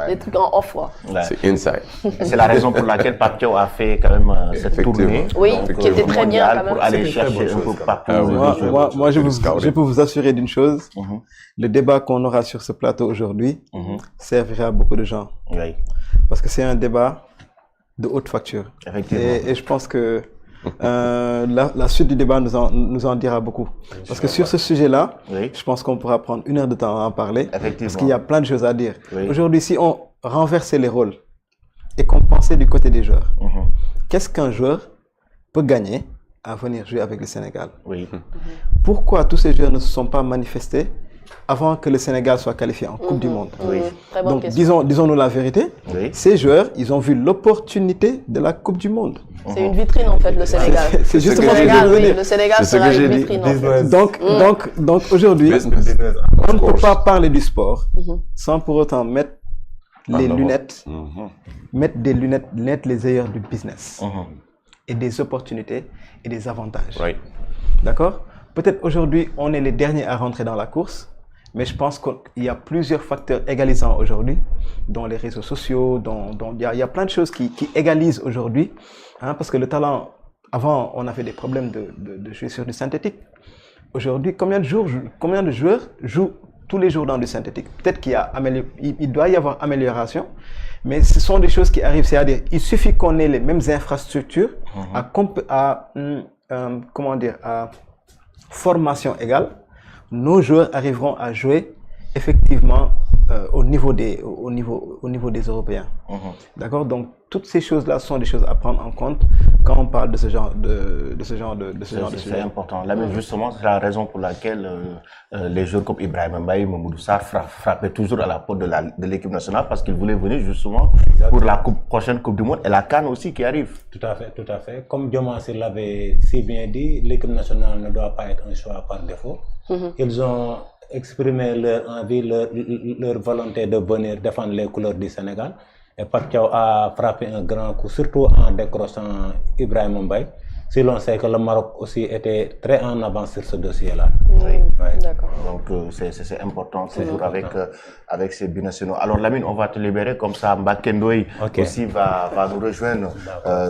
Des trucs en off, quoi. Ouais. C'est inside. C'est la raison pour laquelle Pape Thiaw a fait quand même cette tournée. Oui, qui était très bien quand même. Pour aller C'est une très chercher bonne un peu chose, partout. Moi, je peux vous assurer d'une chose. Le débat qu'on aura sur ce plateau aujourd'hui servira à beaucoup de gens. Oui. Parce que c'est un débat de haute facture. Effectivement. Et je pense que la suite du débat nous en dira beaucoup. Parce que sur ce sujet-là, je pense qu'on pourra prendre 1 heure de temps à en parler. Parce qu'il y a plein de choses à dire. Aujourd'hui, si on renversait les rôles et qu'on pensait du côté des joueurs, qu'est-ce qu'un joueur peut gagner à venir jouer avec le Sénégal? Pourquoi tous ces joueurs ne se sont pas manifestés avant que le Sénégal soit qualifié en Coupe du Monde? Très bonne Donc, question. disons-nous la vérité. Ces joueurs, ils ont vu l'opportunité de la Coupe du Monde. C'est une vitrine en fait, le Sénégal. C'est justement ce que je veux dire. Le Sénégal sera une vitrine en fait. Donc aujourd'hui, on ne peut pas parler du sport sans pour autant mettre les lunettes, mettre des lunettes les œillères du business et des opportunités et des avantages. D'accord? Peut-être aujourd'hui, on est les derniers à rentrer dans la course, mais je pense qu'il y a plusieurs facteurs égalisants aujourd'hui, dont les réseaux sociaux, il y a plein de choses qui égalisent aujourd'hui, parce que le talent, avant, on avait des problèmes de jouer sur du synthétique. Aujourd'hui, combien de joueurs jouent tous les jours dans du synthétique? Peut-être il doit y avoir amélioration, mais ce sont des choses qui arrivent, c'est-à-dire il suffit qu'on ait les mêmes infrastructures à formation égale, nos joueurs arriveront à jouer effectivement au niveau des Européens. D'accord? Donc toutes ces choses-là sont des choses à prendre en compte quand on parle de ce genre de sujet. C'est important. Là, mais justement, c'est la raison pour laquelle les joueurs comme Ibrahima Mbaye, Mamadou Sarr frappaient toujours à la porte de l'équipe nationale parce qu'ils voulaient venir justement pour la prochaine Coupe du Monde et la CAN aussi qui arrive. Tout à fait, tout à fait. Comme Diomansy l'avait si bien dit, l'équipe nationale ne doit pas être un choix par défaut. Ils ont exprimé leur envie, leur volonté de venir défendre les couleurs du Sénégal. Et Pape Thiaw a frappé un grand coup, surtout en décrochant Ibrahima Mbaye. Si l'on sait que le Maroc aussi était très en avance sur ce dossier-là. D'accord. Donc c'est important toujours avec ces binationaux. Alors Lamine, on va te libérer comme ça. Mbakendoy aussi va nous rejoindre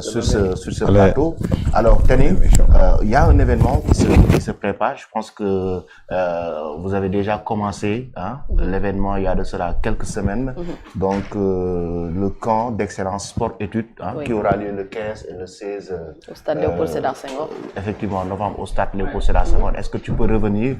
sur ce plateau. Alors Tani, il y a un événement qui se prépare. Je pense que vous avez déjà commencé l'événement il y a de cela quelques semaines. Donc le camp d'excellence sport-études qui aura lieu le 15 et le 16 au stade Léopold Sédar Senghor. Effectivement, novembre au stade Léopold Sédar Senghor. Est-ce que tu peux revenir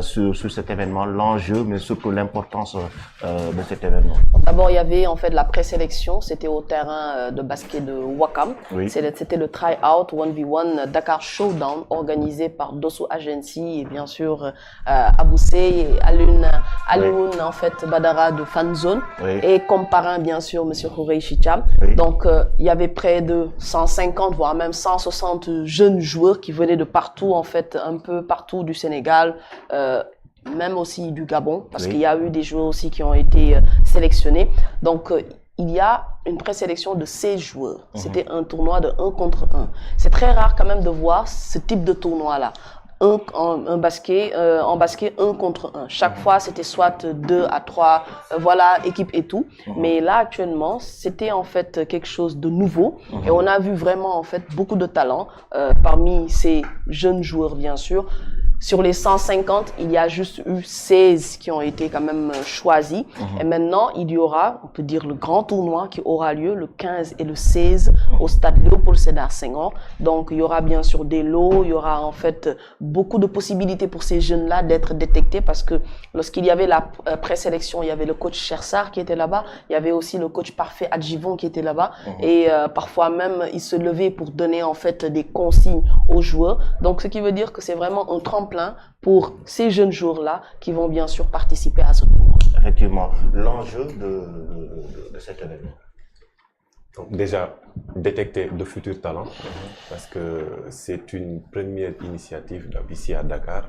sur cet événement, l'enjeu, mais surtout l'importance de cet événement? D'abord, il y avait en fait la présélection, c'était au terrain de basket de Wakam. C'était le try-out 1v1 Dakar Showdown organisé par Dosso Agency et bien sûr Aboussé et Alioune en fait Badara de Fanzone et comme parrain bien sûr Monsieur Hourey Chicham. Donc il y avait près de 150 voire même 160 jeunes joueurs qui venaient de partout en fait, un peu partout du Sénégal, même aussi du Gabon parce qu'il y a eu des joueurs aussi qui ont été sélectionnés. Donc il y a une présélection de 16 joueurs. C'était un tournoi de 1 contre 1. C'est très rare quand même de voir ce type de tournoi-là. En basket 1 contre 1. Chaque fois, c'était soit 2 à 3, voilà, équipe et tout. Mais là, actuellement, c'était en fait quelque chose de nouveau. Et on a vu vraiment en fait beaucoup de talent parmi ces jeunes joueurs, bien sûr. Sur les 150, il y a juste eu 16 qui ont été quand même choisis. Et maintenant, il y aura, on peut dire, le grand tournoi qui aura lieu le 15 et le 16 au stade Léopold Sédar Senghor. Donc, il y aura bien sûr des lots, il y aura en fait beaucoup de possibilités pour ces jeunes-là d'être détectés parce que lorsqu'il y avait la présélection, il y avait le coach Chersar qui était là-bas, il y avait aussi le coach Parfait Adjivon qui était là-bas et parfois même, il se levait pour donner en fait des consignes aux joueurs. Donc, ce qui veut dire que c'est vraiment un tremplin pour ces jeunes joueurs-là qui vont bien sûr participer à ce tournoi. Effectivement, l'enjeu de cet événement. Donc déjà, détecter de futurs talents, parce que c'est une première initiative ici à Dakar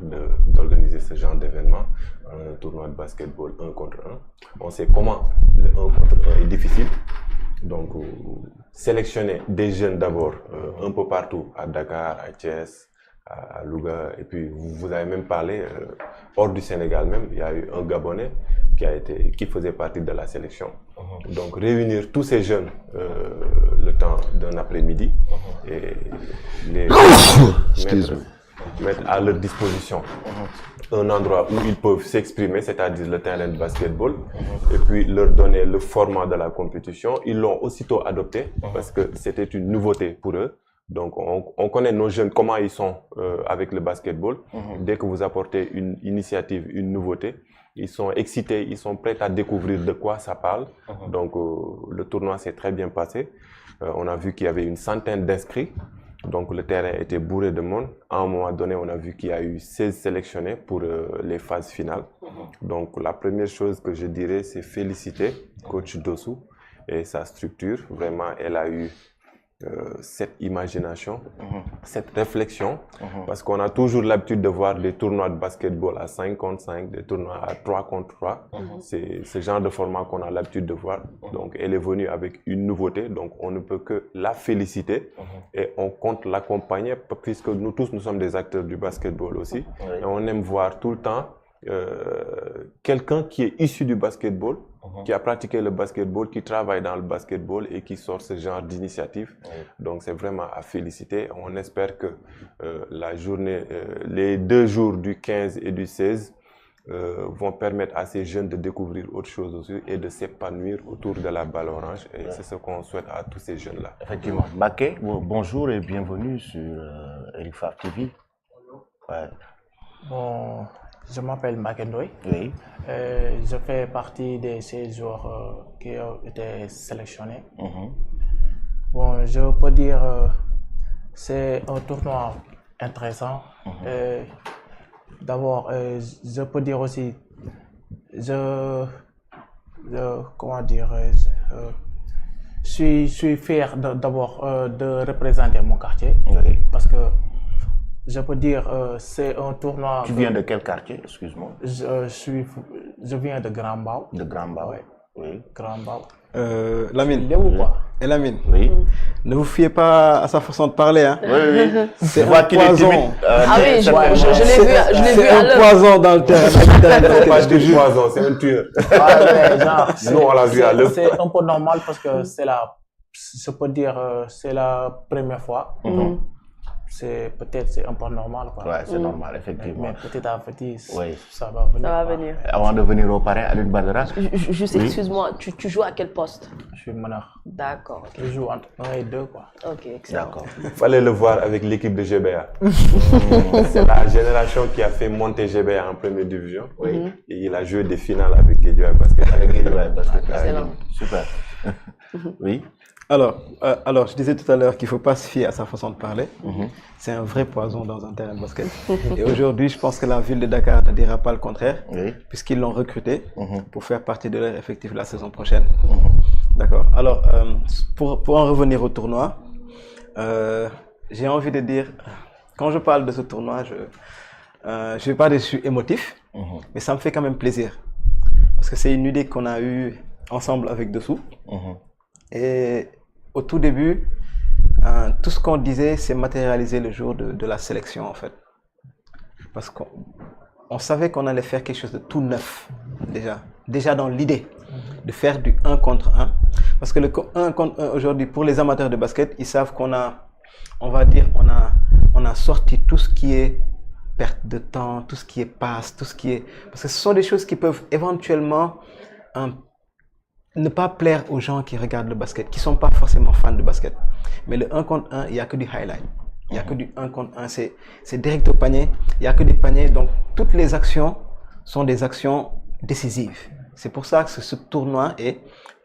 d'organiser ce genre d'événement, un tournoi de basketball 1 contre 1. On sait comment le 1 contre 1 est difficile. Donc, sélectionner des jeunes d'abord un peu partout, à Dakar, à Thiès, à Louga. Et puis, vous avez même parlé, hors du Sénégal même, il y a eu un Gabonais qui faisait partie de la sélection. Donc, réunir tous ces jeunes le temps d'un après-midi et les mettre à leur disposition un endroit où ils peuvent s'exprimer, c'est-à-dire le terrain de basketball, et puis leur donner le format de la compétition. Ils l'ont aussitôt adopté parce que c'était une nouveauté pour eux. Donc, on connaît nos jeunes, comment ils sont avec le basketball. Dès que vous apportez une initiative, une nouveauté, ils sont excités, ils sont prêts à découvrir de quoi ça parle. Donc, le tournoi s'est très bien passé. On a vu qu'il y avait une centaine d'inscrits. Donc, le terrain était bourré de monde. À un moment donné, on a vu qu'il y a eu 16 sélectionnés pour les phases finales. Donc, la première chose que je dirais, c'est féliciter coach Dossou et sa structure. Vraiment, elle a eu cette imagination, cette réflexion, parce qu'on a toujours l'habitude de voir des tournois de basketball à 5 contre 5, des tournois à 3 contre 3. C'est ce genre de format qu'on a l'habitude de voir. Donc, elle est venue avec une nouveauté, donc on ne peut que la féliciter et on compte l'accompagner, puisque nous tous, nous sommes des acteurs du basketball aussi. Et on aime voir tout le temps quelqu'un qui est issu du basketball, qui a pratiqué le basketball, qui travaille dans le basketball et qui sort ce genre d'initiative. Donc c'est vraiment à féliciter. On espère que la journée, les 2 jours du 15 et du 16 vont permettre à ces jeunes de découvrir autre chose aussi et de s'épanouir autour de la balle orange. Et c'est ce qu'on souhaite à tous ces jeunes-là. Effectivement. Mbacké, bonjour et bienvenue sur Eric Favre TV. Bon, je m'appelle Mbacké Ndoye. Oui. Je fais partie des 16 joueurs qui ont été sélectionnés. Bon, je peux dire c'est un tournoi intéressant. D'abord, je peux dire aussi, comment dire, je suis fier d'abord de représenter mon quartier, parce que je peux dire c'est un tournoi. Tu viens de quel quartier, excuse-moi? Je viens de Grand Mbao. De Grand Mbao. Oui, Grand Mbao. Lamine. Et Lamine. Oui. Ne vous fiez pas à sa façon de parler, hein. Oui. C'est un poison. Ah oui, je l'ai vu à l'heure. C'est un poison dans le terrain. C'est pas du poison, c'est un tueur. Nous, on l'a vu à l'heure. C'est un peu normal parce que je peux dire, c'est la première fois. Peut-être c'est un peu normal, quoi. Ouais, c'est normal, effectivement. Mais petit à petit, oui, ça va venir. Ça va venir. Avant de venir au parrain, Alioune Badara. Juste, excuse-moi, tu joues à quel poste? Je suis meneur. D'accord. Okay. Je joue entre 1 et 2, quoi. Ok, excellent. D'accord. Il fallait le voir avec l'équipe de GBA. C'est la génération qui a fait monter GBA en première division. Oui. Et il a joué des finales avec Guédiawaye Basket. Excellent. Super. Oui. Alors, je disais tout à l'heure qu'il ne faut pas se fier à sa façon de parler. C'est un vrai poison dans un terrain de basket. Et aujourd'hui, je pense que la ville de Dakar ne dira pas le contraire, puisqu'ils l'ont recruté pour faire partie de leur effectif la saison prochaine. D'accord. Alors, pour en revenir au tournoi, j'ai envie de dire, quand je parle de ce tournoi, je ne vais pas dire que je suis émotif, mais ça me fait quand même plaisir. Parce que c'est une idée qu'on a eue ensemble avec Dossou. Et au tout début, tout ce qu'on disait, c'est matérialiser le jour de la sélection, en fait. Parce qu'on savait qu'on allait faire quelque chose de tout neuf, déjà dans l'idée de faire du 1 contre 1. Parce que le 1 contre 1 aujourd'hui, pour les amateurs de basket, ils savent qu'on a, on va dire, on a sorti tout ce qui est perte de temps, tout ce qui est passe, tout ce qui est... Parce que ce sont des choses qui peuvent éventuellement ne pas plaire aux gens qui regardent le basket, qui ne sont pas forcément fans de basket. Mais le 1 contre 1, il n'y a que du highlight. Il n'y a que du 1 contre 1, c'est direct au panier. Il n'y a que des paniers. Donc, toutes les actions sont des actions décisives. C'est pour ça que ce tournoi est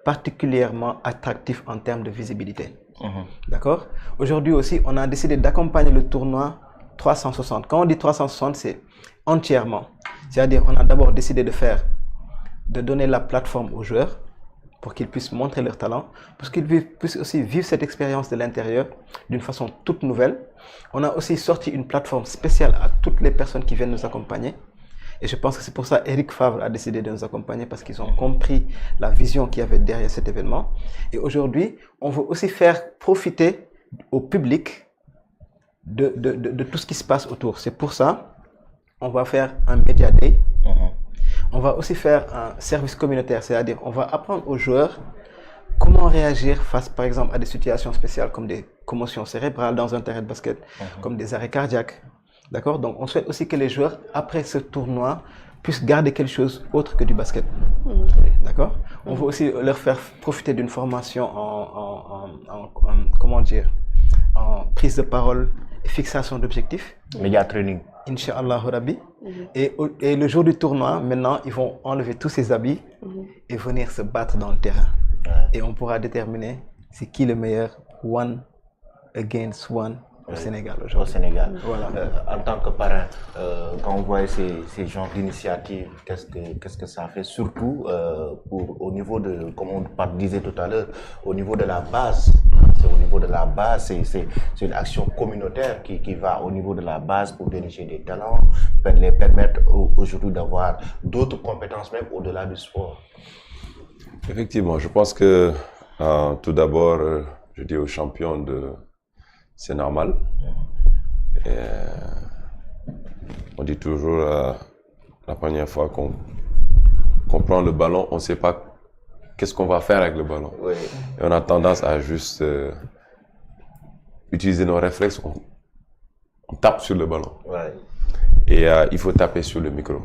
particulièrement attractif en termes de visibilité. D'accord? Aujourd'hui aussi, on a décidé d'accompagner le tournoi 360. Quand on dit 360, c'est entièrement. C'est-à-dire, on a d'abord décidé de donner la plateforme aux joueurs pour qu'ils puissent montrer leur talent, pour qu'ils puissent aussi vivre cette expérience de l'intérieur d'une façon toute nouvelle. On a aussi sorti une plateforme spéciale à toutes les personnes qui viennent nous accompagner. Et je pense que c'est pour ça qu'Eric Favre a décidé de nous accompagner, parce qu'ils ont compris la vision qu'il y avait derrière cet événement. Et aujourd'hui, on veut aussi faire profiter au public de tout ce qui se passe autour. C'est pour ça on va faire un Media Day. On va aussi faire un service communautaire, c'est-à-dire on va apprendre aux joueurs comment réagir face, par exemple, à des situations spéciales comme des commotions cérébrales dans un terrain de basket, comme des arrêts cardiaques. D'accord? Donc, on souhaite aussi que les joueurs, après ce tournoi, puissent garder quelque chose autre que du basket. D'accord? On veut aussi leur faire profiter d'une formation comment dire, en prise de parole et fixation d'objectifs. Média training. Inch'Allah Rabbi. Et le jour du tournoi, maintenant, ils vont enlever tous ces habits et venir se battre dans le terrain. Et on pourra déterminer c'est qui le meilleur one against one au Sénégal aujourd'hui. Au Sénégal. Voilà. En tant que parrain, quand on voit ces genres d'initiatives, qu'est-ce que ça fait? Surtout au niveau de, comme on disait tout à l'heure, au niveau de la base. Au niveau de la base, c'est une action communautaire qui va au niveau de la base pour dénicher des talents, les permettre aujourd'hui d'avoir d'autres compétences même au-delà du sport. Effectivement, je pense que tout d'abord, je dis aux champions c'est normal. On dit toujours la première fois qu'on prend le ballon, on ne sait pas qu'est-ce qu'on va faire avec le ballon. Oui. Et on a tendance à juste utiliser nos réflexes, on tape sur le ballon. Ouais. Et il faut taper sur le micro.